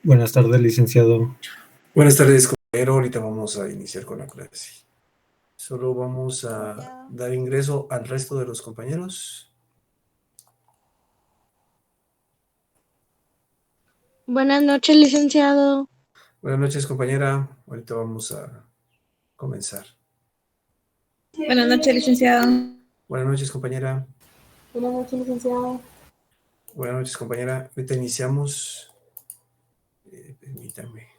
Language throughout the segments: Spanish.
Buenas tardes, licenciado. Buenas tardes, compañero. Ahorita vamos a iniciar con la clase. Solo vamos a Ya. dar ingreso al resto de los compañeros. Buenas noches, licenciado. Buenas noches, compañera. Ahorita vamos a comenzar. Buenas noches, licenciado. Buenas noches, compañera. Buenas noches, licenciado. Buenas noches, compañera. Ahorita iniciamos. Permítame.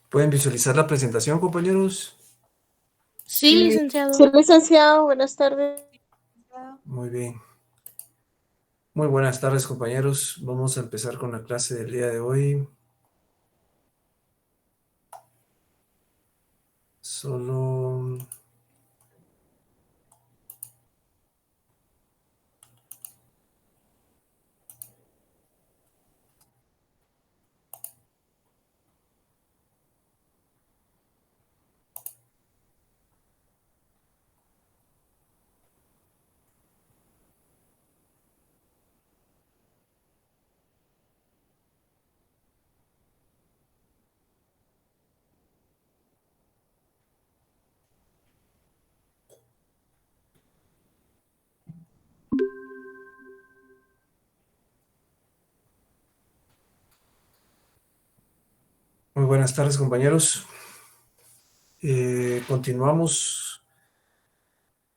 ¿Pueden visualizar la presentación, compañeros? Sí, licenciado. Sí, licenciado. Buenas tardes. Muy bien. Muy buenas tardes, compañeros. Vamos a empezar con la clase del día de hoy. Solo... Muy buenas tardes, compañeros. Continuamos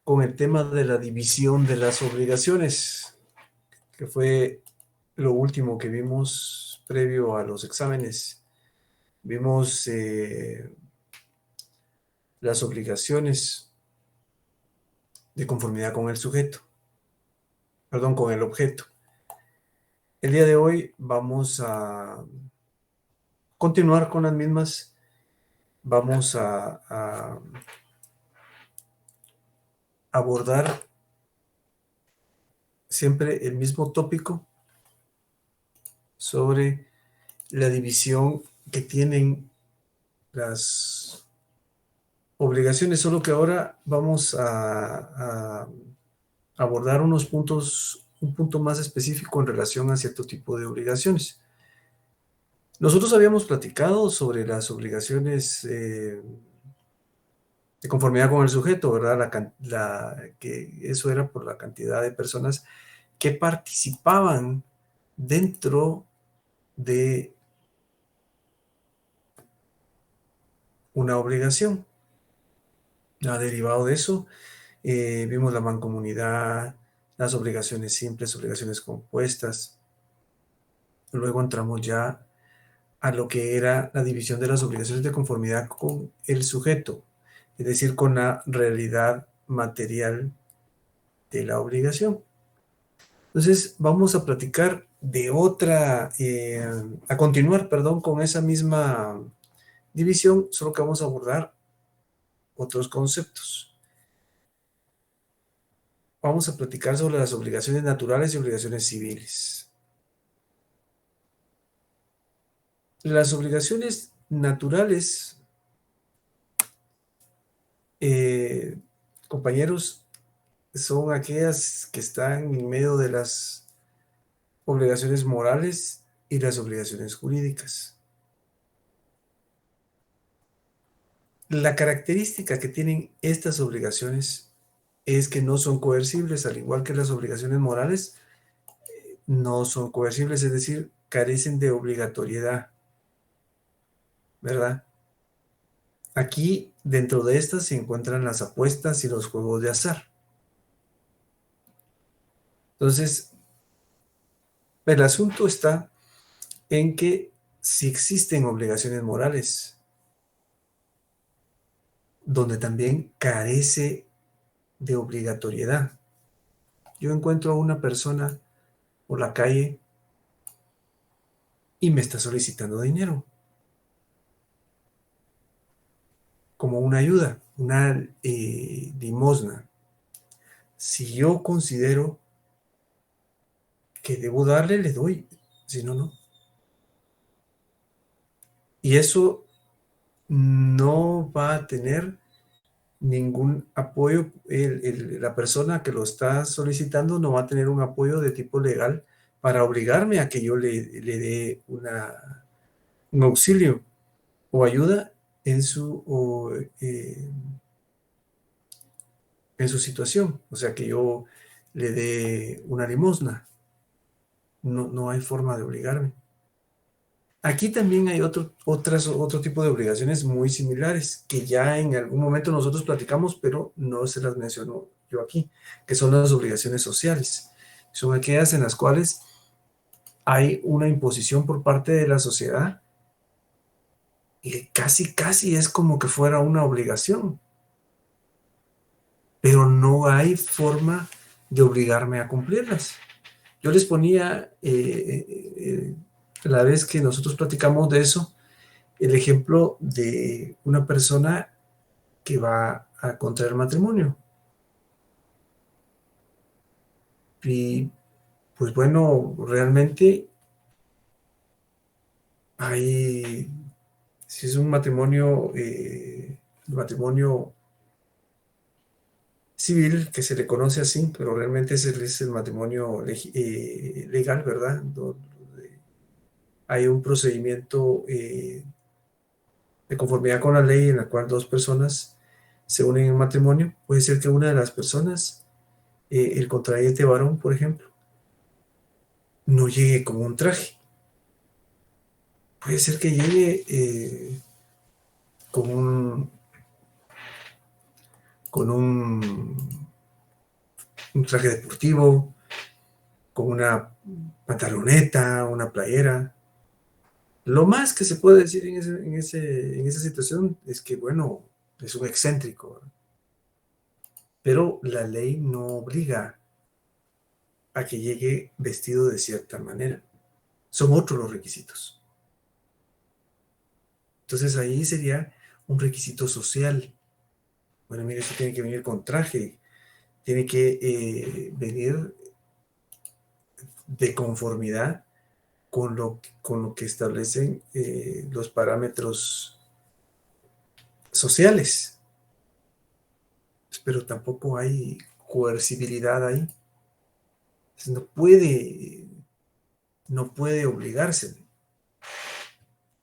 con el tema de la división de las obligaciones, que fue lo último que vimos previo a los exámenes. Vimos las obligaciones de conformidad con el sujeto, perdón, con el objeto. El día de hoy vamos a continuar con las mismas. Vamos a abordar siempre el mismo tópico sobre la división que tienen las obligaciones, solo que ahora vamos a abordar unos puntos, un punto más específico en relación a cierto tipo de obligaciones. Nosotros habíamos platicado sobre las obligaciones de conformidad con el sujeto, ¿verdad? Que eso era por la cantidad de personas que participaban dentro de una obligación. Derivado de eso, vimos la mancomunidad, las obligaciones simples, obligaciones compuestas. Luego entramos ya a lo que era la división de las obligaciones de conformidad con el sujeto, es decir, con la realidad material de la obligación. Entonces, vamos a platicar de otra, a continuar, perdón, con esa misma división, solo que vamos a abordar otros conceptos. Vamos a platicar sobre las obligaciones naturales y obligaciones civiles. Las obligaciones naturales, compañeros, son aquellas que están en medio de las obligaciones morales y las obligaciones jurídicas. La característica que tienen estas obligaciones es que no son coercibles, al igual que las obligaciones morales, no son coercibles, es decir, carecen de obligatoriedad, ¿verdad? Aquí, dentro de estas, se encuentran las apuestas y los juegos de azar. Entonces, el asunto está en que si existen obligaciones morales, donde también carece de obligatoriedad. Yo encuentro a una persona por la calle y me está solicitando dinero como una ayuda, una limosna. Si yo considero que debo darle, le doy, si no, no. Y eso no va a tener ningún apoyo, la persona que lo está solicitando no va a tener un apoyo de tipo legal para obligarme a que yo le dé un auxilio o ayuda en en su situación, o sea, que yo le dé una limosna. No, no hay forma de obligarme. Aquí también hay otro tipo de obligaciones muy similares que ya en algún momento nosotros platicamos, pero no se las menciono yo aquí, que son las obligaciones sociales. Son aquellas en las cuales hay una imposición por parte de la sociedad y casi es como que fuera una obligación, pero no hay forma de obligarme a cumplirlas. Yo les ponía, la vez que nosotros platicamos de eso, el ejemplo de una persona que va a contraer matrimonio. Y pues bueno, realmente hay, si es un matrimonio, matrimonio civil, que se le conoce así, pero realmente ese es el matrimonio legal, ¿verdad? Donde hay un procedimiento de conformidad con la ley en la cual dos personas se unen en matrimonio. Puede ser que una de las personas, el contrayente varón, por ejemplo, no llegue con un traje. Puede ser que llegue con un traje deportivo, con una pantaloneta, una playera. Lo más que se puede decir en esa situación es que, bueno, es un excéntrico, ¿verdad? Pero la ley no obliga a que llegue vestido de cierta manera. Son otros los requisitos. Entonces ahí sería un requisito social. Bueno, mire, usted tiene que venir con traje, tiene que venir de conformidad con lo que establecen los parámetros sociales. Pero tampoco hay coercibilidad ahí. Entonces no puede obligarse.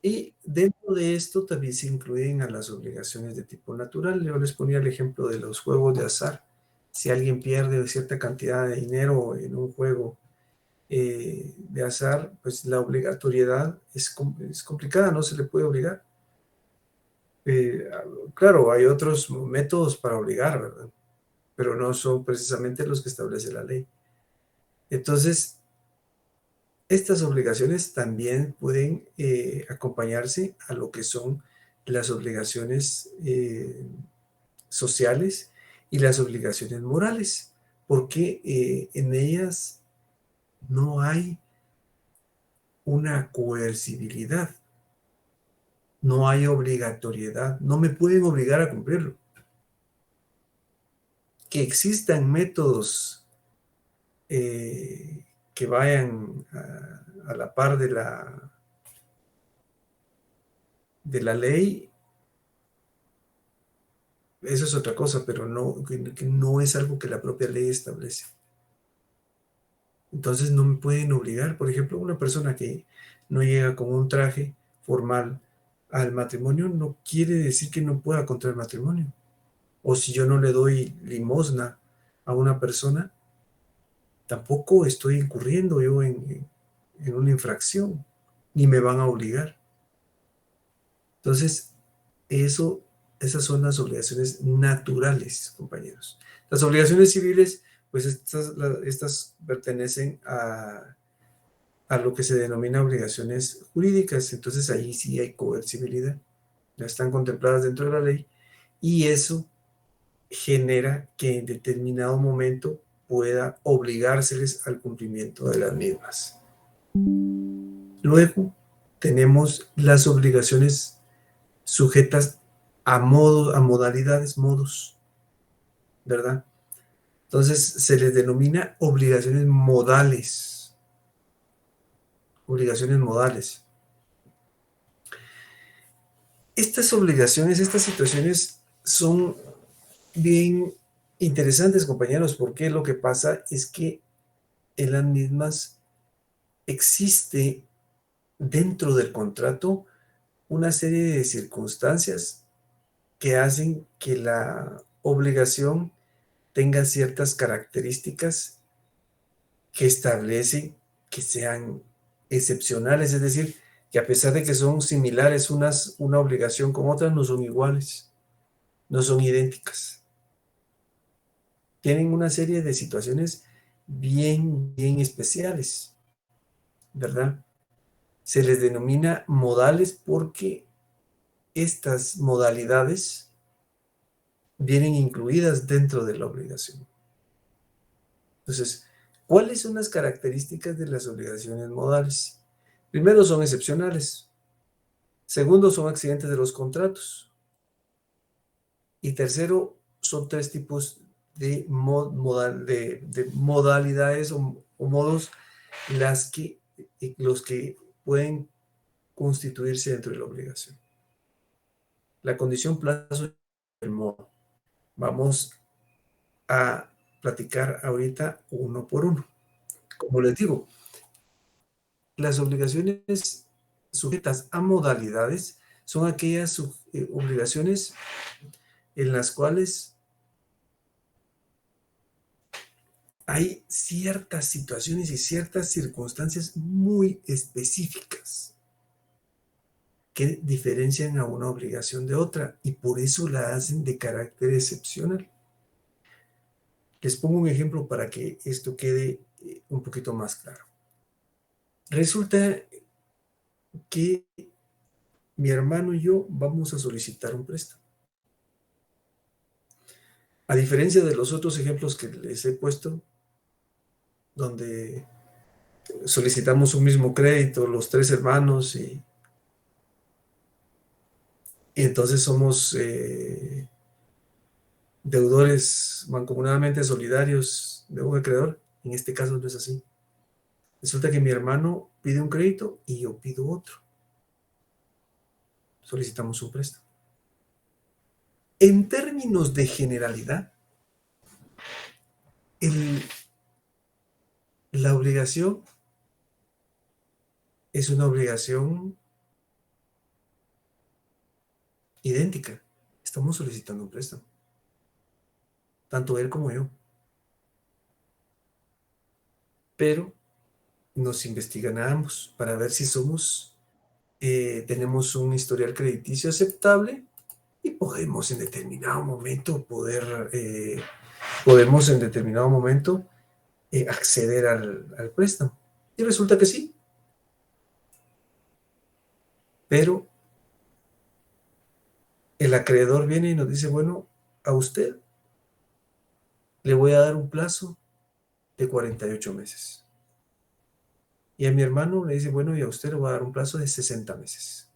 Y dentro de esto también se incluyen a las obligaciones de tipo natural. Yo les ponía el ejemplo de los juegos de azar. Si alguien pierde cierta cantidad de dinero en un juego de azar, pues la obligatoriedad es complicada, no se le puede obligar. Eh, claro, hay otros métodos para obligar, ¿verdad? Pero no son precisamente los que establece la ley. Entonces, estas obligaciones también pueden acompañarse a lo que son las obligaciones sociales y las obligaciones morales, porque en ellas no hay una coercibilidad, no hay obligatoriedad, no me pueden obligar a cumplirlo. Que existan métodos que vayan a la par de la ley, eso es otra cosa, pero que no es algo que la propia ley establece. Entonces no me pueden obligar, por ejemplo, una persona que no llega con un traje formal al matrimonio, no quiere decir que no pueda contraer matrimonio. O si yo no le doy limosna a una persona, tampoco estoy incurriendo yo en una infracción, ni me van a obligar. Entonces, esas son las obligaciones naturales, compañeros. Las obligaciones civiles, pues estas pertenecen a lo que se denomina obligaciones jurídicas. Entonces, ahí sí hay coercibilidad. Ya están contempladas dentro de la ley y eso genera que en determinado momento pueda obligárseles al cumplimiento de las mismas. Luego tenemos las obligaciones sujetas a modos, a modalidades, modos, ¿verdad? Entonces se les denomina obligaciones modales. Obligaciones modales. Estas obligaciones, estas situaciones son bien interesantes, compañeros, porque lo que pasa es que en las mismas existe dentro del contrato una serie de circunstancias que hacen que la obligación tenga ciertas características que establecen que sean excepcionales, es decir, que a pesar de que son similares una obligación con otra, no son iguales, no son idénticas. Tienen una serie de situaciones bien especiales, ¿verdad? Se les denomina modales porque estas modalidades vienen incluidas dentro de la obligación. Entonces, ¿cuáles son las características de las obligaciones modales? Primero, son excepcionales. Segundo, son accidentes de los contratos. Y tercero, son tres tipos de modalidades o modos los que pueden constituirse dentro de la obligación. La condición, plazo y el modo. Vamos a platicar ahorita uno por uno. Como les digo, las obligaciones sujetas a modalidades son aquellas obligaciones en las cuales hay ciertas situaciones y ciertas circunstancias muy específicas que diferencian a una obligación de otra y por eso la hacen de carácter excepcional. Les pongo un ejemplo para que esto quede un poquito más claro. Resulta que mi hermano y yo vamos a solicitar un préstamo. A diferencia de los otros ejemplos que les he puesto, donde solicitamos un mismo crédito, los tres hermanos, y entonces somos deudores mancomunadamente solidarios de un acreedor. En este caso no es así. Resulta que mi hermano pide un crédito y yo pido otro. Solicitamos un préstamo. En términos de generalidad, la obligación es una obligación idéntica. Estamos solicitando un préstamo. Tanto él como yo. Pero nos investigan a ambos para ver si tenemos un historial crediticio aceptable y podemos en determinado momento acceder al préstamo. Y resulta que sí. Pero el acreedor viene y nos dice, bueno, a usted le voy a dar un plazo de 48 meses. Y a mi hermano le dice, bueno, y a usted le voy a dar un plazo de 60 meses.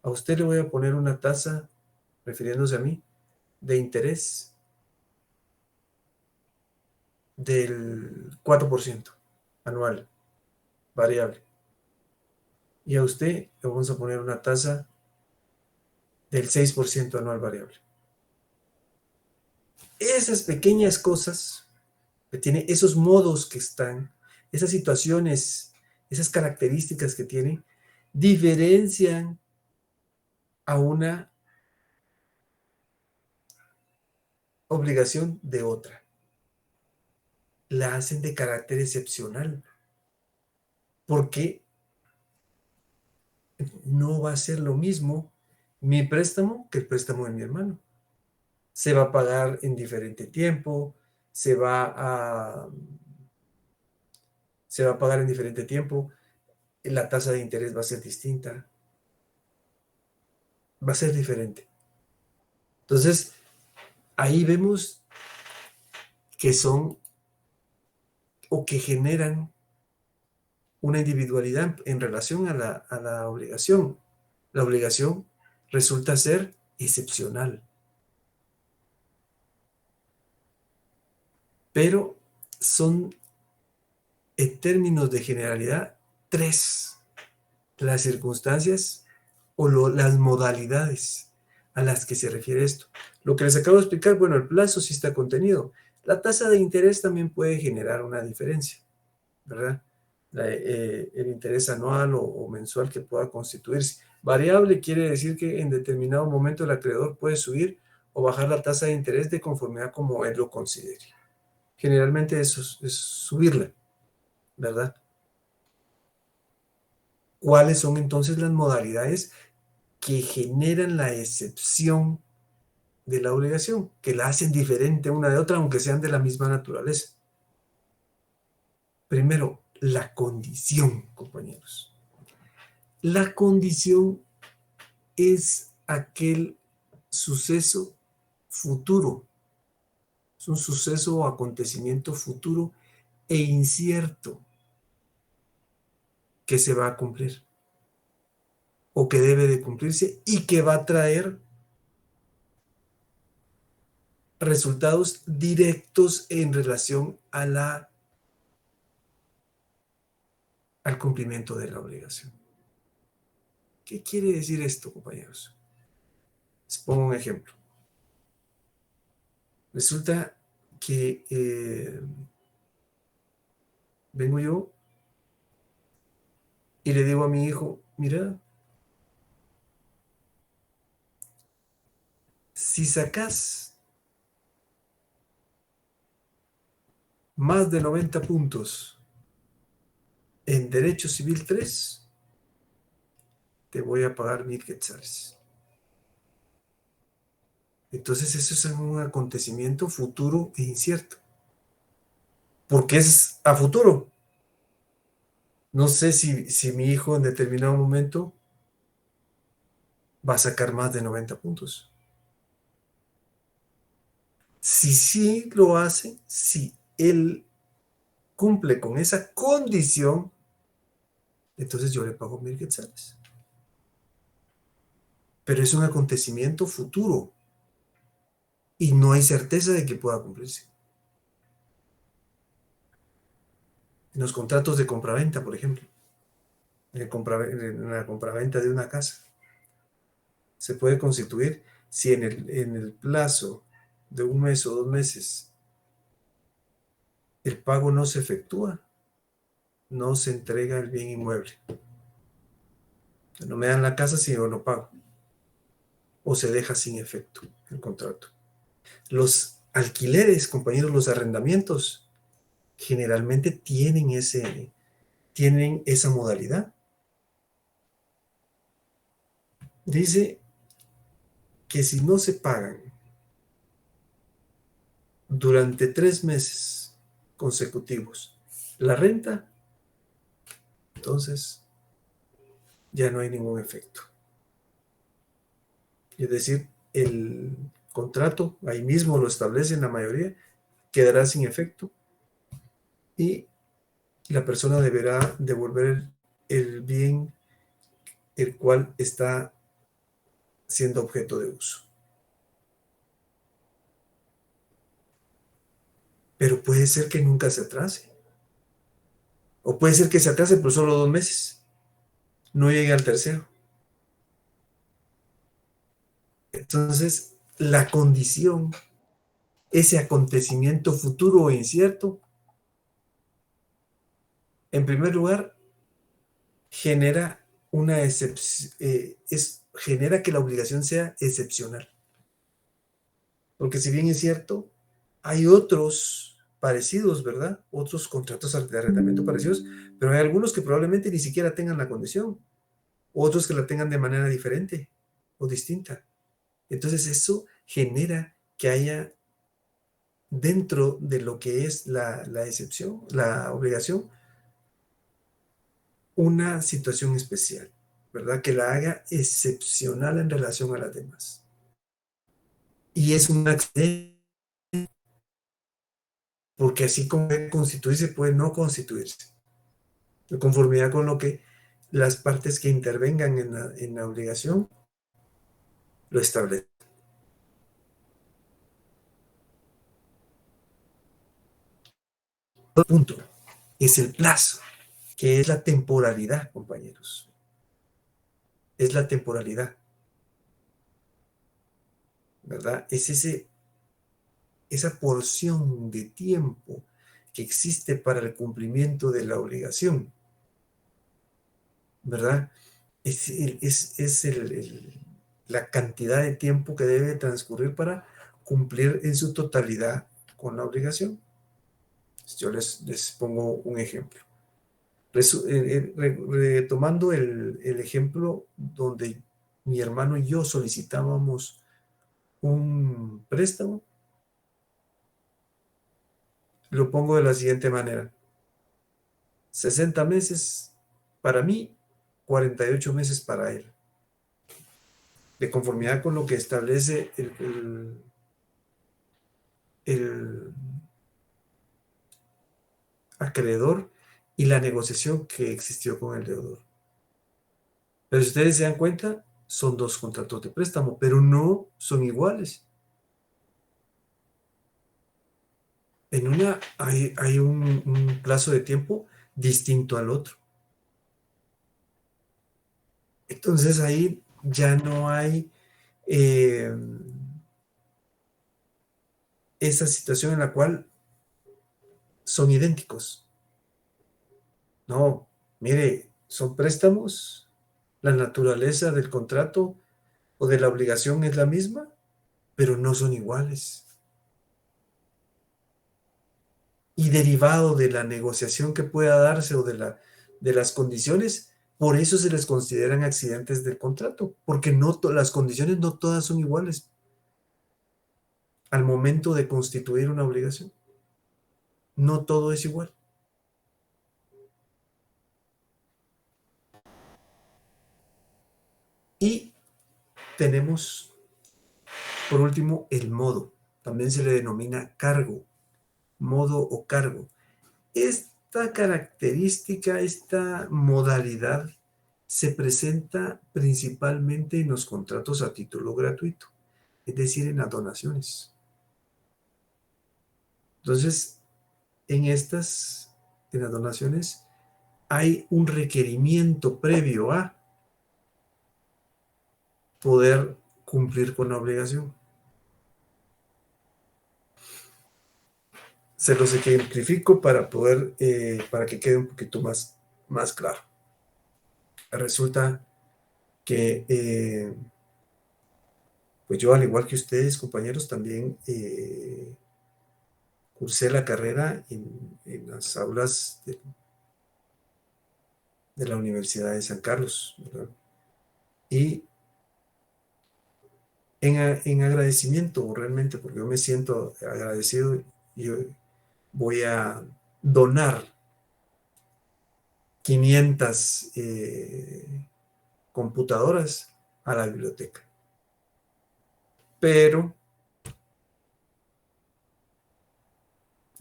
A usted le voy a poner una tasa, refiriéndose a mí, de interés del 4% anual, variable. Y a usted le vamos a poner una tasa del 6% anual variable. Esas pequeñas cosas que tiene, esos modos que están, esas situaciones, esas características que tiene, diferencian a una obligación de otra. la hacen de carácter excepcional, porque no va a ser lo mismo mi préstamo que el préstamo de mi hermano. Se va a pagar en diferente tiempo, se va a pagar en diferente tiempo, la tasa de interés va a ser distinta, va a ser diferente. Entonces, ahí vemos que son o que generan una individualidad en relación a la obligación. La obligación resulta ser excepcional. Pero son, en términos de generalidad, tres las circunstancias o las modalidades a las que se refiere esto. Lo que les acabo de explicar, bueno, el plazo sí está contenido. La tasa de interés también puede generar una diferencia, ¿verdad? El interés anual o mensual que pueda constituirse. Variable quiere decir que en determinado momento el acreedor puede subir o bajar la tasa de interés de conformidad como él lo considere. Generalmente eso es subirla, ¿verdad? ¿Cuáles son entonces las modalidades que generan la excepción de la obligación, que la hacen diferente una de otra, aunque sean de la misma naturaleza? Primero, la condición, compañeros. La condición es aquel suceso futuro, es un suceso o acontecimiento futuro e incierto que se va a cumplir o que debe de cumplirse y que va a traer resultados directos en relación a al cumplimiento de la obligación. ¿Qué quiere decir esto, compañeros? Les pongo un ejemplo. Resulta que vengo yo y le digo a mi hijo, mira, si sacas más de 90 puntos en Derecho Civil 3, te voy a pagar 1,000 quetzales. Entonces eso es un acontecimiento futuro e incierto. Porque es a futuro. No sé si mi hijo en determinado momento va a sacar más de 90 puntos. Si sí lo hace, si él cumple con esa condición, entonces yo le pago 1,000 quetzales. Pero es un acontecimiento futuro y no hay certeza de que pueda cumplirse. En los contratos de compraventa, por ejemplo, en la compraventa de una casa, se puede constituir si en el plazo de 1 mes o 2 meses el pago no se efectúa, no se entrega el bien inmueble. No me dan la casa si yo no pago. O se deja sin efecto el contrato. Los alquileres, compañeros, los arrendamientos, generalmente tienen esa modalidad. Dice que si no se pagan durante 3 meses consecutivos la renta, entonces ya no hay ningún efecto. Es decir, el contrato, ahí mismo lo establecen la mayoría, quedará sin efecto y la persona deberá devolver el bien el cual está siendo objeto de uso. Pero puede ser que nunca se atrase. O puede ser que se atrase por solo 2 meses. No llegue al tercero. Entonces, la condición, ese acontecimiento futuro o incierto, en primer lugar, genera una excepción, genera que la obligación sea excepcional. Porque si bien es cierto, hay otros parecidos, ¿verdad? Otros contratos de arrendamiento parecidos, pero hay algunos que probablemente ni siquiera tengan la condición, otros que la tengan de manera diferente o distinta. Entonces eso genera que haya dentro de lo que es la excepción, la obligación, una situación especial, ¿verdad? Que la haga excepcional en relación a las demás. Y es un accidente, porque así como puede constituirse, puede no constituirse, de conformidad con lo que las partes que intervengan en la obligación lo establecen. Otro punto es el plazo, que es la temporalidad, compañeros. Es la temporalidad, ¿verdad? Es esa porción de tiempo que existe para el cumplimiento de la obligación, ¿verdad? Es la cantidad de tiempo que debe transcurrir para cumplir en su totalidad con la obligación. Yo les pongo un ejemplo. Retomando el ejemplo donde mi hermano y yo solicitábamos un préstamo, lo pongo de la siguiente manera: 60 meses para mí, 48 meses para él, de conformidad con lo que establece el acreedor y la negociación que existió con el deudor. Pero si ustedes se dan cuenta, son dos contratos de préstamo, pero no son iguales. En una hay un plazo de tiempo distinto al otro. Entonces ahí ya no hay esa situación en la cual son idénticos. No, mire, son préstamos, la naturaleza del contrato o de la obligación es la misma, pero no son iguales. Y derivado de la negociación que pueda darse o de las condiciones, por eso se les consideran accidentes del contrato, porque las condiciones no todas son iguales al momento de constituir una obligación. No todo es igual. Y tenemos, por último, el modo. También se le denomina cargo, modo o cargo. Esta característica, esta modalidad, se presenta principalmente en los contratos a título gratuito, es decir, en las donaciones. Entonces, en las donaciones, hay un requerimiento previo a poder cumplir con la obligación. Se los ejemplifico para que quede un poquito más claro. Resulta que, pues yo, al igual que ustedes, compañeros, también cursé la carrera en las aulas de la Universidad de San Carlos, ¿verdad? Y en agradecimiento, realmente, porque yo me siento agradecido, yo voy a donar 500 computadoras a la biblioteca. Pero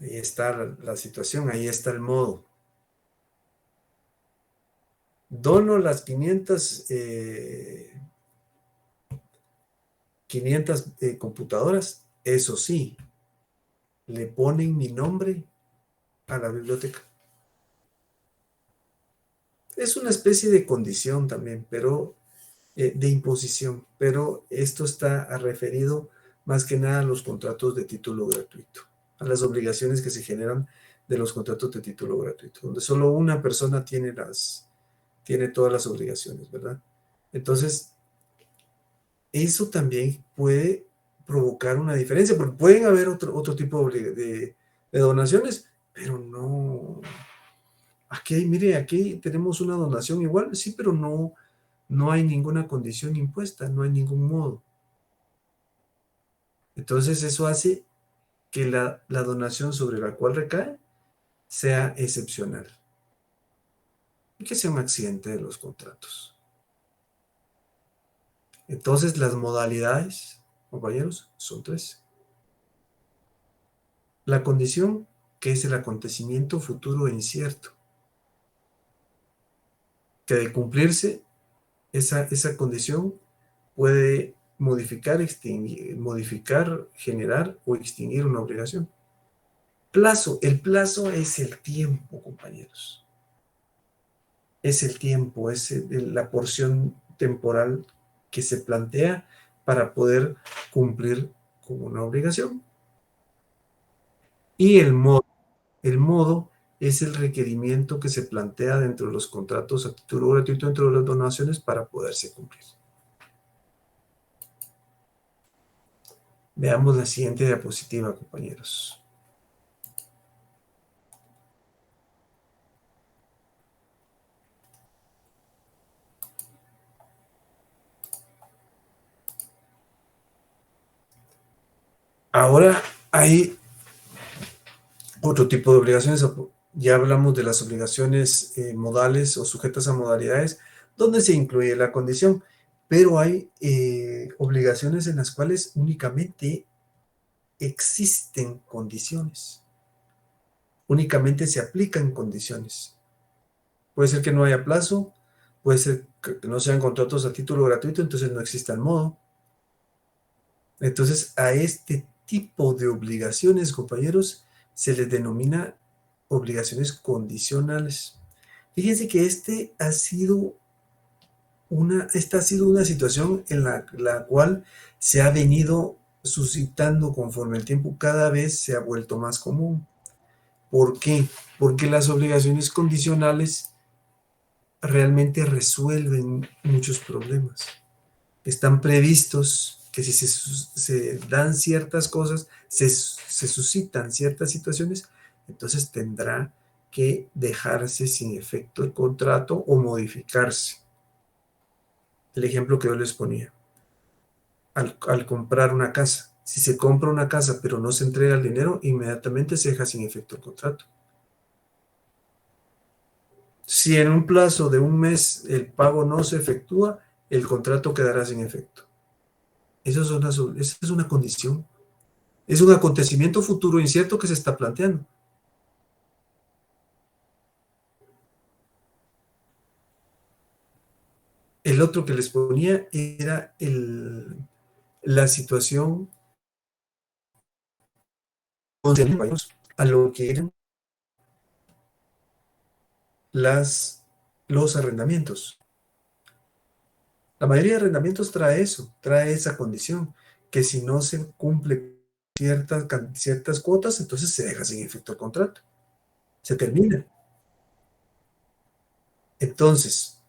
ahí está la situación, ahí está el modo. Dono las 500 computadoras, eso sí, le ponen mi nombre a la biblioteca. Es una especie de condición también, pero de imposición, pero esto está referido más que nada a los contratos de título gratuito, a las obligaciones que se generan de los contratos de título gratuito, donde solo una persona tiene todas las obligaciones, ¿verdad? Entonces, eso también puede provocar una diferencia, porque pueden haber otro tipo de de donaciones, pero no. Aquí, mire, aquí tenemos una donación igual, sí, pero no hay ninguna condición impuesta, no hay ningún modo. Entonces eso hace que la donación sobre la cual recae sea excepcional y que sea un accidente de los contratos. Entonces las modalidades, compañeros, son tres. La condición, que es el acontecimiento futuro e incierto, que de cumplirse esa condición puede modificar, generar o extinguir una obligación. Plazo, el plazo es el tiempo, compañeros. Es el tiempo, es la porción temporal que se plantea para poder cumplir con una obligación. Y el modo es el requerimiento que se plantea dentro de los contratos a título gratuito, dentro de las donaciones, para poderse cumplir. Veamos la siguiente diapositiva, compañeros. Ahora hay otro tipo de obligaciones. Ya hablamos de las obligaciones modales o sujetas a modalidades, donde se incluye la condición, pero hay obligaciones en las cuales únicamente existen condiciones, únicamente se aplican condiciones. Puede ser que no haya plazo, puede ser que no sean contratos a título gratuito, entonces no exista el modo. Entonces, a este tipo de obligaciones, compañeros, se les denomina obligaciones condicionales. Fíjense que esta ha sido una situación en la cual se ha venido suscitando conforme el tiempo, cada vez se ha vuelto más común. ¿Por qué? Porque las obligaciones condicionales realmente resuelven muchos problemas. Están previstos que si se dan ciertas cosas, se suscitan ciertas situaciones, entonces tendrá que dejarse sin efecto el contrato o modificarse. El ejemplo que yo les ponía, al comprar una casa. Si se compra una casa pero no se entrega el dinero, inmediatamente se deja sin efecto el contrato. Si en un plazo de un mes el pago no se efectúa, el contrato quedará sin efecto. Esa es una condición. Es un acontecimiento futuro incierto que se está planteando. El otro que les ponía era la situación a lo que eran los arrendamientos. La mayoría de arrendamientos trae eso, trae esa condición, que si no se cumple ciertas cuotas, entonces se deja sin efecto el contrato. Se termina. Entonces,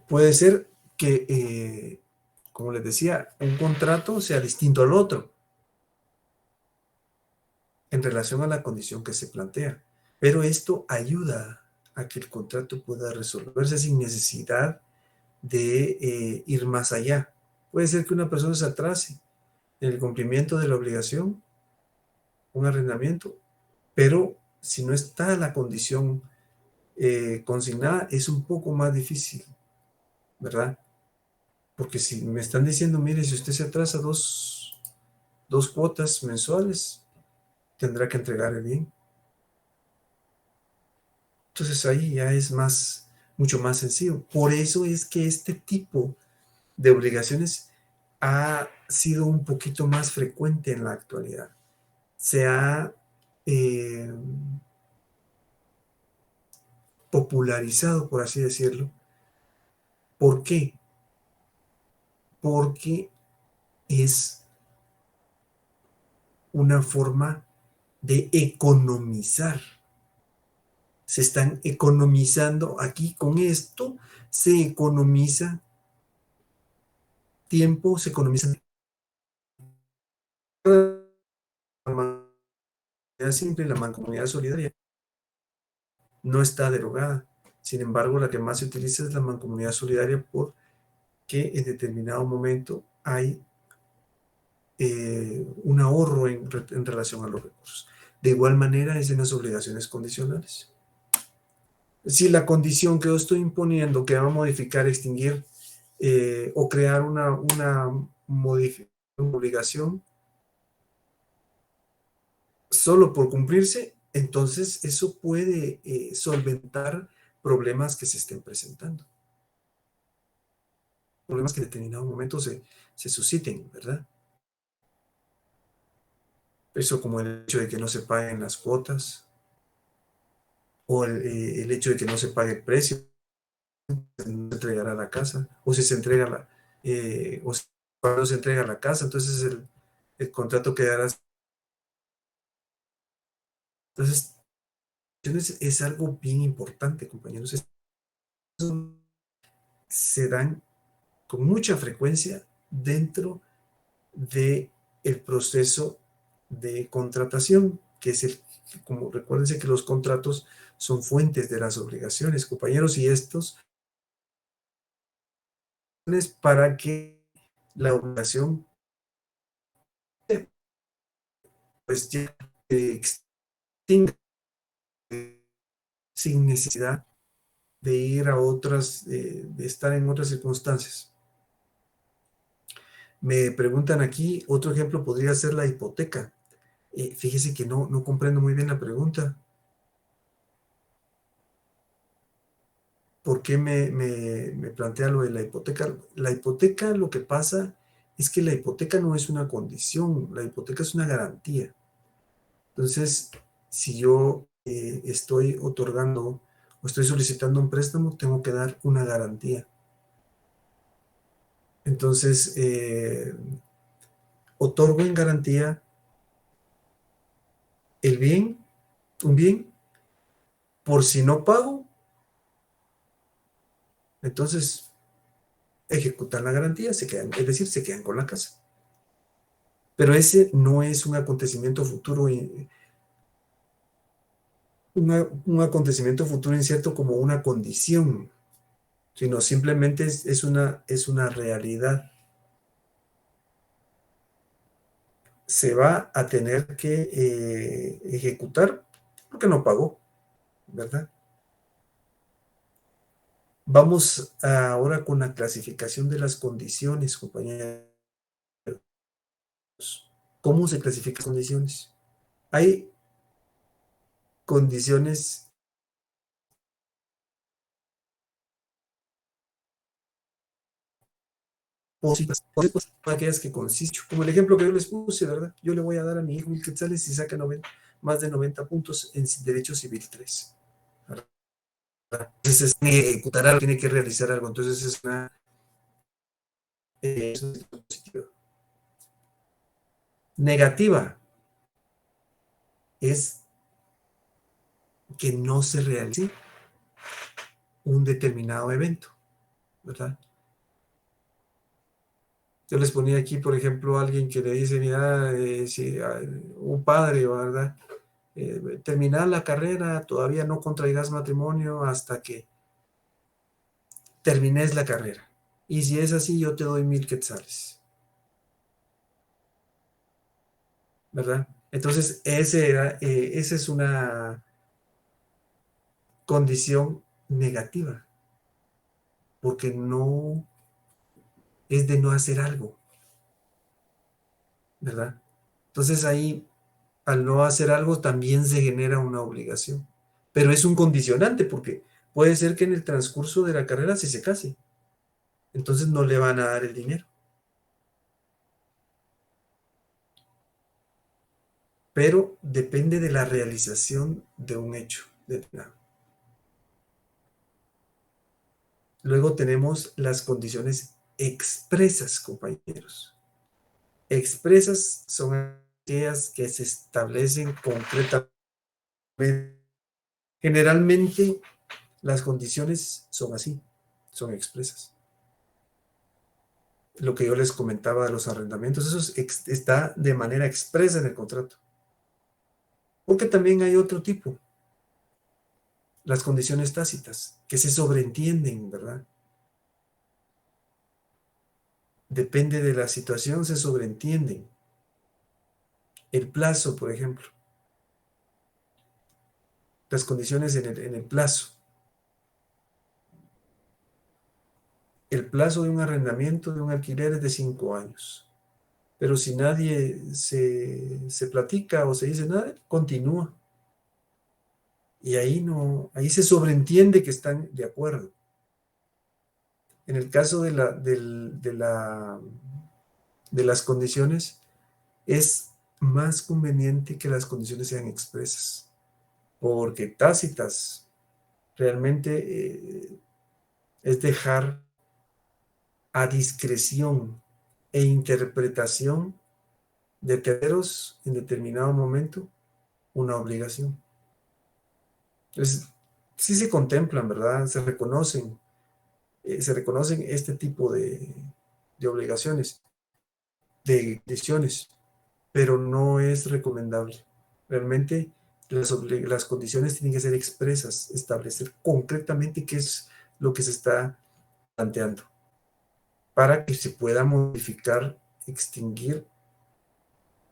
puede ser que, como les decía, un contrato sea distinto al otro en relación a la condición que se plantea. Pero esto ayuda a que el contrato pueda resolverse sin necesidad de ir más allá. Puede ser que una persona se atrase en el cumplimiento de la obligación, un arrendamiento, pero si no está la condición consignada, es un poco más difícil, ¿verdad? Porque si me están diciendo, mire, si usted se atrasa dos cuotas mensuales, tendrá que entregar el bien. Entonces ahí ya es mucho más sencillo. Por eso es que este tipo de obligaciones ha sido un poquito más frecuente en la actualidad. Se ha popularizado, por así decirlo. ¿Por qué? Porque es una forma de economizar. Se están economizando aquí con esto, se economiza tiempo, se economiza mancomunidad simple y la mancomunidad solidaria no está derogada. Sin embargo, la que más se utiliza es la mancomunidad solidaria porque en determinado momento hay un ahorro en relación a los recursos. De igual manera es en las obligaciones condicionales. Si la condición que yo estoy imponiendo que va a modificar, extinguir o crear una obligación solo por cumplirse, entonces eso puede solventar problemas que se estén presentando. Problemas que en determinado momento se susciten, ¿verdad? Eso como el hecho de que no se paguen las cuotas o el hecho de que no se pague el precio, se entregará la casa, o si se entrega o si cuando se entrega la casa, entonces el contrato quedará. Entonces, es algo bien importante, compañeros. Se dan con mucha frecuencia dentro de el proceso de contratación, que es como recuérdense que los contratos son fuentes de las obligaciones, compañeros, y estos es para que la obligación pues ya extinga sin necesidad de ir a otras, de estar en otras circunstancias. Me preguntan aquí, otro ejemplo podría ser la hipoteca. Fíjese que no comprendo muy bien la pregunta. ¿Por qué me plantea lo de la hipoteca? La hipoteca, lo que pasa es que la hipoteca no es una condición, la hipoteca es una garantía. Entonces, si yo estoy otorgando o estoy solicitando un préstamo, tengo que dar una garantía. Entonces, otorgo en garantía el bien, un bien, por si no pago, entonces ejecutan la garantía, se quedan, es decir, se quedan con la casa. Pero ese no es un acontecimiento futuro, un acontecimiento futuro incierto como una condición, sino simplemente es una realidad. Se va a tener que ejecutar porque no pagó, ¿verdad? Vamos ahora con la clasificación de las condiciones, compañeros. ¿Cómo se clasifican las condiciones? Hay condiciones positivas, aquellas que consisten, como el ejemplo que yo les puse, ¿verdad? Yo le voy a dar a mi hijo 1,000 quetzales si saca más de 90 puntos en Derecho Civil 3. ¿Verdad? Entonces, tiene que ejecutar algo, tiene que realizar algo. Entonces, es una positiva. Negativa es que no se realice un determinado evento, ¿verdad? Yo les ponía aquí, por ejemplo, a alguien que le dice, mira, si un padre, ¿verdad? Terminar la carrera, todavía no contraigas matrimonio hasta que termines la carrera. Y si es así, yo te doy 1,000 quetzales. ¿Verdad? Entonces, esa es una condición negativa, porque no es de no hacer algo, ¿verdad? Entonces ahí, al no hacer algo, también se genera una obligación, pero es un condicionante, porque puede ser que en el transcurso de la carrera se case, entonces no le van a dar el dinero. Pero depende de la realización de un hecho determinado. Luego tenemos las condiciones expresas, compañeros. Expresas son aquellas que se establecen concretamente. Generalmente las condiciones son así, son expresas. Lo que yo les comentaba de los arrendamientos, eso está de manera expresa en el contrato. Porque también hay otro tipo, las condiciones tácitas, que se sobreentienden, ¿verdad? Depende de la situación, se sobreentienden. El plazo, por ejemplo. Las condiciones en el plazo. El plazo de un arrendamiento, de un alquiler es de 5 años. Pero si nadie se platica o se dice nada, continúa. Y ahí se sobreentiende que están de acuerdo. En el caso de las condiciones, es más conveniente que las condiciones sean expresas, porque tácitas realmente es dejar a discreción e interpretación de terceros en determinado momento una obligación. Entonces, sí se contemplan, ¿verdad? Se reconocen este tipo de obligaciones, de decisiones, pero no es recomendable. Realmente las condiciones tienen que ser expresas, establecer concretamente qué es lo que se está planteando, para que se pueda modificar, extinguir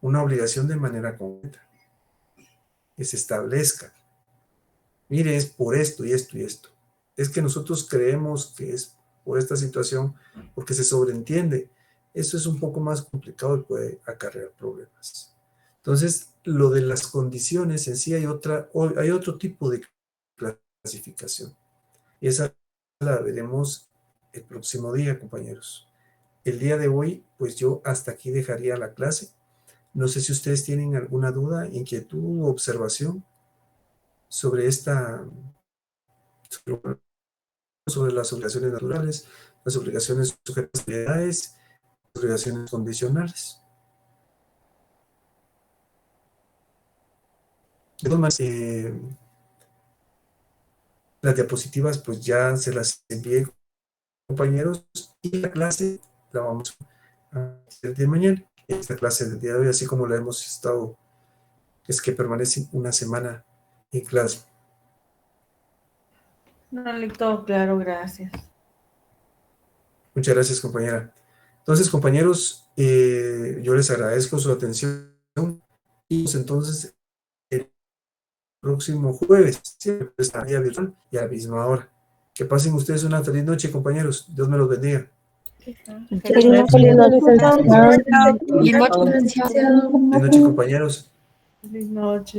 una obligación de manera concreta, que se establezca. Mire, es por esto y esto y esto. Es que nosotros creemos que es por esta situación, porque se sobreentiende. Eso es un poco más complicado y puede acarrear problemas. Entonces, lo de las condiciones en sí hay otro tipo de clasificación. Y esa la veremos el próximo día, compañeros. El día de hoy, pues yo hasta aquí dejaría la clase. No sé si ustedes tienen alguna duda, inquietud u observación sobre sobre las obligaciones naturales, las obligaciones sujetas a propiedades, las obligaciones condicionales. De todas maneras, las diapositivas pues ya se las envié, compañeros, y la clase la vamos a hacer de mañana. Esta clase del día de hoy, así como la hemos estado, es que permanece una semana en clase. Dale, todo claro, gracias. Muchas gracias, compañera. Entonces, compañeros, yo les agradezco su atención y entonces el próximo jueves, siempre estaría virtual y a la misma hora. Que pasen ustedes una feliz noche, compañeros. Dios me los bendiga. Feliz noche, licenciado. Feliz noche, compañeros. Feliz noche.